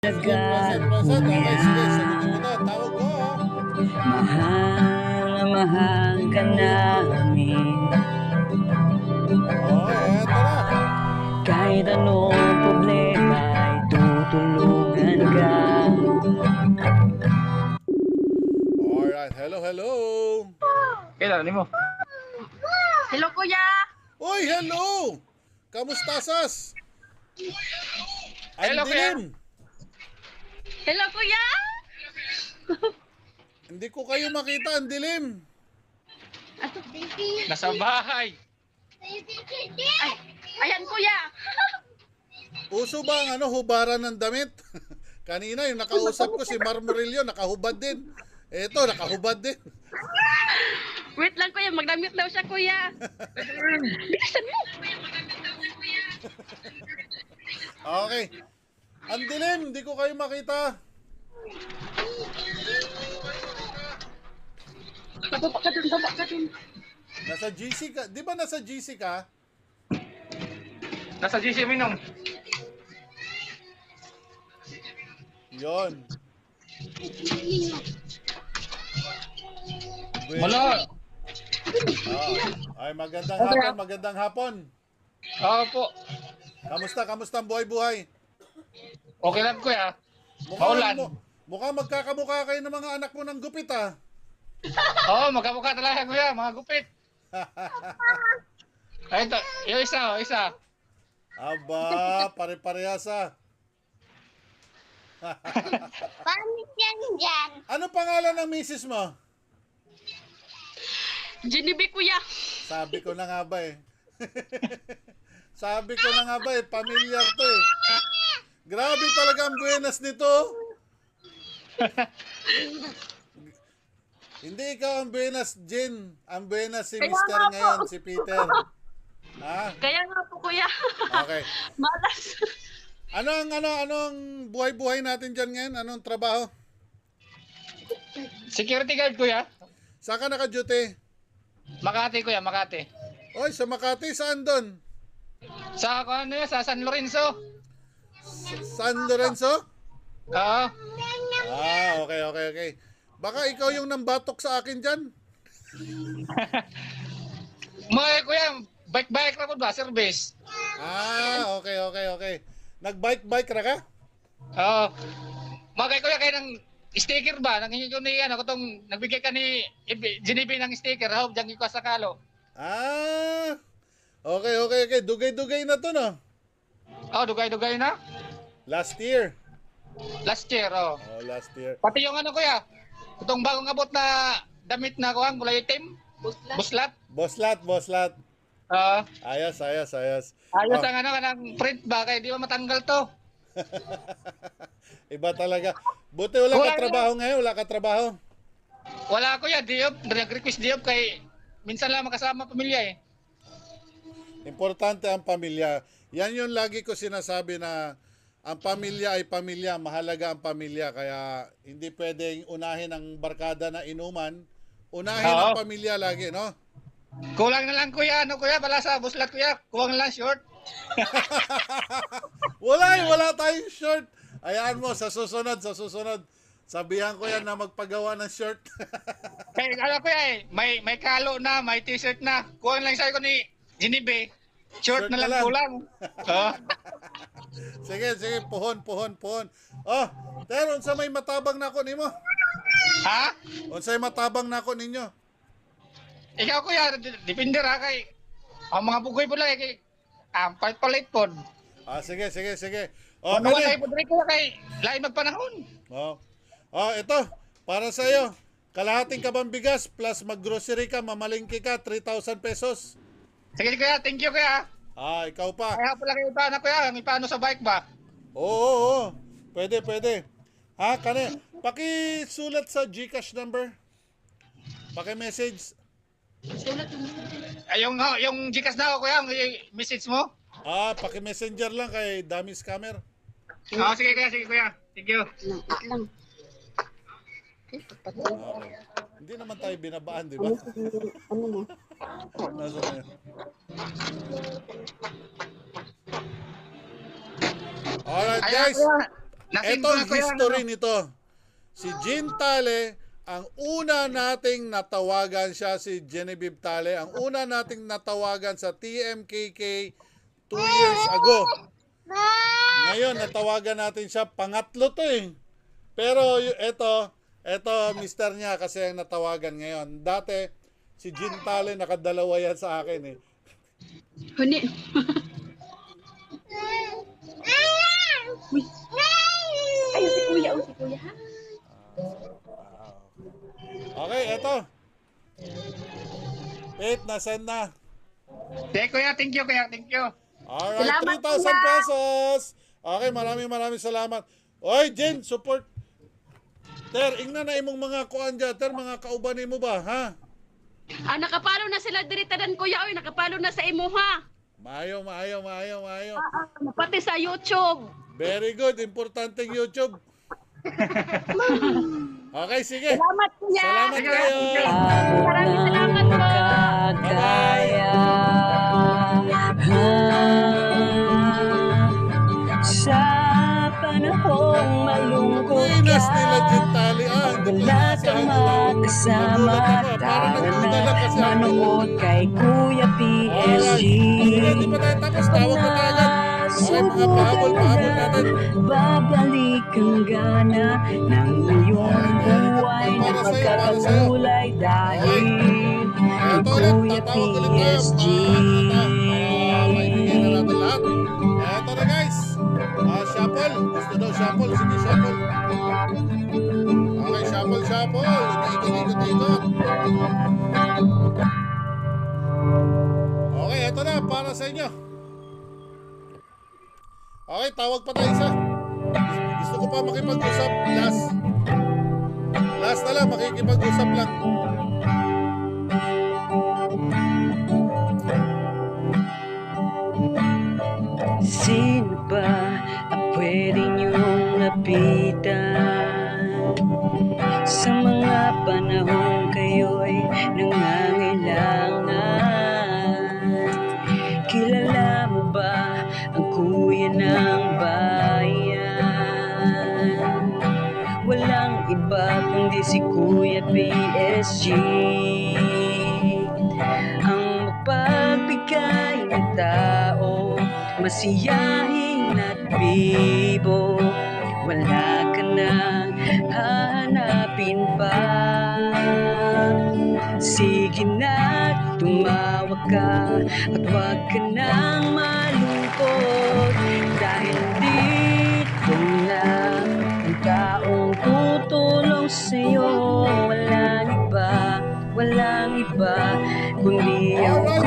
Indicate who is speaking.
Speaker 1: Present.
Speaker 2: Dagat,
Speaker 1: Okay, sige. Sagutin mo na. Tawag ko, ha?
Speaker 2: mahal na mahal ka namin.
Speaker 1: Okay, eto na.
Speaker 2: Kahit anong problema ay tutulungan ka.
Speaker 1: Alright, hello.
Speaker 3: Kailan mo?
Speaker 4: Hello, kuya!
Speaker 1: Uy, hello! Kamusta, Sas? Ang
Speaker 3: Hello, kuya.
Speaker 1: dilim.
Speaker 4: Hello, kuya!
Speaker 1: Hindi ko kayo makita, ang dilim.
Speaker 3: Nasa bahay.
Speaker 4: Ay, ayan, kuya!
Speaker 1: Uso ba ang hubaran ng damit? Kanina yung nakausap ko si Marmorillo, nakahubad din. Eto, nakahubad din.
Speaker 4: Wait lang, kuya. Magdamit daw siya, kuya. Bilisan mo!
Speaker 1: Okay. Ang dilim, hindi ko kayo makita.
Speaker 4: Baba ka dun.
Speaker 1: Nasa GC ka. Di ba nasa GC ka?
Speaker 3: Nasa GC Minong.
Speaker 1: Yon.
Speaker 3: Wala.
Speaker 1: Ay, magandang hapon.
Speaker 3: Oo po.
Speaker 1: Kamusta ang buhay-buhay?
Speaker 3: Okay lang kuya. Maulan.
Speaker 1: Mukhang magkakamukha kayo ng mga anak mo ng gupit, ah.
Speaker 3: Oo, magkamukha talaga kuya. Mga gupit. Ay, ito. Yung isa.
Speaker 1: Aba, pare-parehas, ah.
Speaker 4: Paano dyan?
Speaker 1: Ano pangalan ng misis mo?
Speaker 4: Genevieve, kuya.
Speaker 1: Sabi ko na nga ba eh. Pamilyar to eh. Grabe talaga ang buenas nito. Hindi ikaw ang buenas, Jen. Ang buenas si
Speaker 4: Kaya
Speaker 1: Mr.
Speaker 4: nga po.
Speaker 1: ngayon, si Peter. Ha?
Speaker 4: Kaya nga po, kuya.
Speaker 1: Okay.
Speaker 4: Malas.
Speaker 1: Anong buhay-buhay natin dyan ngayon? Anong trabaho?
Speaker 3: Security guard kuya.
Speaker 1: Saan ka naka-duty?
Speaker 3: Makati kuya, Makati.
Speaker 1: Oy, sa Makati, saan doon?
Speaker 3: Sa sa San Lorenzo.
Speaker 1: San Lorenzo?
Speaker 3: Oo.
Speaker 1: Okay. Baka ikaw yung nambatok sa akin dyan?
Speaker 3: Mga kuya, bike ra po ba? Service.
Speaker 1: Okay. Nag-bike ra ka?
Speaker 3: Oo. Mga kuya kayo ng sticker ba? Nang hingi ko ni nagbigay ka ni Genevieve ng sticker. Hope diyan ko sa kalo.
Speaker 1: Okay. Dugay-dugay na to, no?
Speaker 3: Oh, dugay na.
Speaker 1: Last year.
Speaker 3: Last year, oh.
Speaker 1: Oh, last year.
Speaker 3: Pati yung kuya, itong bagong abot na damit na kuwang kulay itim. Buslat.
Speaker 1: Boslat.
Speaker 3: Oo.
Speaker 1: Ayos.
Speaker 3: Ayos
Speaker 1: Oh,
Speaker 3: ang kanang print ba? Kaya di ba matanggal to?
Speaker 1: iba talaga. Buti wala ka trabaho.
Speaker 3: Wala kuya, diop. Nag-request diop kay minsan lang makasama pamilya eh.
Speaker 1: Importante ang pamilya. Yan yung lagi ko sinasabi na ang pamilya ay pamilya, mahalaga ang pamilya. Kaya hindi pwedeng unahin ang barkada na inuman. Unahin ang
Speaker 3: Oo.
Speaker 1: pamilya lagi, no?
Speaker 3: Kulang na lang kuya, pala sa buslat kuya. Kulang na lang short.
Speaker 1: Wala tayong short. Ayaan mo, sa susunod. Sabihan ko yan na magpagawa ng short.
Speaker 3: Kaya kuya eh, may kalo na, may t-shirt na. Kulang lang sa'yo ko ni Genevieve. Short na lang kulang. Oo.
Speaker 1: Sige, puhon. Oh, pero unsa may matabang na ako nimo?
Speaker 3: Ha?
Speaker 1: Unsay matabang na ako ninyo?
Speaker 3: Ikaw kuya, depende ra kay ang mga bugoy po lang kay palit pod.
Speaker 1: Sige. Oh,
Speaker 3: Ano
Speaker 1: kani.
Speaker 3: kay podre ko kay lain magpanahon.
Speaker 1: Oh, ito, para sa iyo. Kalahating kabang bigas plus mag-grocery ka, mamalingki ka, 3,000 pesos.
Speaker 3: Sige kuya, thank you kuya.
Speaker 1: Ikaw pa.
Speaker 3: Kaya pala kayo paano kuya, may paano sa bike ba?
Speaker 1: Oo. Pwede. Ha, kani. Pakisulat sa GCash number. Paki-message.
Speaker 3: Ay, yung Gcash na ako kuya, yung message mo.
Speaker 1: Paki-messenger lang kay Dami Scammer.
Speaker 3: Sige kuya. Thank you.
Speaker 1: Hindi naman tayo binabaan, di ba? Nasa na yun? Alright, guys.
Speaker 3: Lasing
Speaker 1: Ito
Speaker 3: ko
Speaker 1: ang
Speaker 3: na kuya.
Speaker 1: history nito. Si Jean Tale, ang una nating natawagan siya si Genevieve Tale. Ang una nating natawagan sa TMKK 2 years ago. Ngayon, natawagan natin siya. Pangatlo to eh. Pero ito mister niya kasi ang natawagan ngayon. Dati, si Jean Tale nakadalawa yan sa akin eh.
Speaker 4: Huni. Uy. Ay, si kuya, si kuya. Ha?
Speaker 1: Okay, ito. Pete, nasend na.
Speaker 3: Kuya, thank you kuya, thank you.
Speaker 1: Alright,
Speaker 4: Salamat,
Speaker 1: 3,000
Speaker 4: kuya.
Speaker 1: pesos. Okay, maraming salamat. Oy, Jen, support. Ter, ingna na imong mga kuan dyan. Ter, mga kauban mo ba, ha?
Speaker 4: Nakapalo na sila diritadan kuya. Oy, nakapalo na sa imo ha.
Speaker 1: Maayo.
Speaker 4: Pati sa YouTube.
Speaker 1: Very good. Importanteng YouTube. Okay, sige.
Speaker 4: Salamat kuya.
Speaker 1: Salamat kayo.
Speaker 4: Maraming salamat po.
Speaker 2: Magkagaya sa panahong malungkot
Speaker 1: Pinas
Speaker 2: ka,
Speaker 1: nila Jen Tale. Hindi ko
Speaker 2: wala
Speaker 1: inasahan
Speaker 2: kang
Speaker 1: yun.
Speaker 2: makasama.
Speaker 1: Nagulat ako. Parang
Speaker 2: Tara
Speaker 1: nagduda
Speaker 2: na
Speaker 1: lang kasi ako.
Speaker 2: manood kay Kuya PSG.
Speaker 1: Sige, di pa tayo tapos. Tawag ko tayo agad. Okay, mga pahabol natin.
Speaker 2: Babalik ang gana ng iyong buhay na
Speaker 1: Para sa'yo,
Speaker 2: pagkakagulay dahil
Speaker 1: Ito
Speaker 2: kay
Speaker 1: ulit,
Speaker 2: Kuya
Speaker 1: tatawag ulit tayo.
Speaker 2: PSG.
Speaker 1: Para maibigay na natin lahat. Ito na guys. Shuffle. Gusto daw shuffle. Sige, shuffle. Okay, shuffle. Ikot. Okay, ito na. Para sa inyo. Okay, tawag pa tayo isa. Gusto ko pa makipag-usap. Last na lang, makikipag-usap lang.
Speaker 2: Sino ba ang pwede niyong lapitan sa mga panahong kayo'y nangangailangan? Kilala mo ba ang kuya ng bayan? Walang iba kundi si Kuya PSG, ang mapagbigay ng tao, masiyahin at bibo. Wala ka nang hahanapin pa. Sige na, tumawa ka at huwag ka nang malungkot, dahil dito na ang taong tutulong sa'yo. Walang iba kundi ang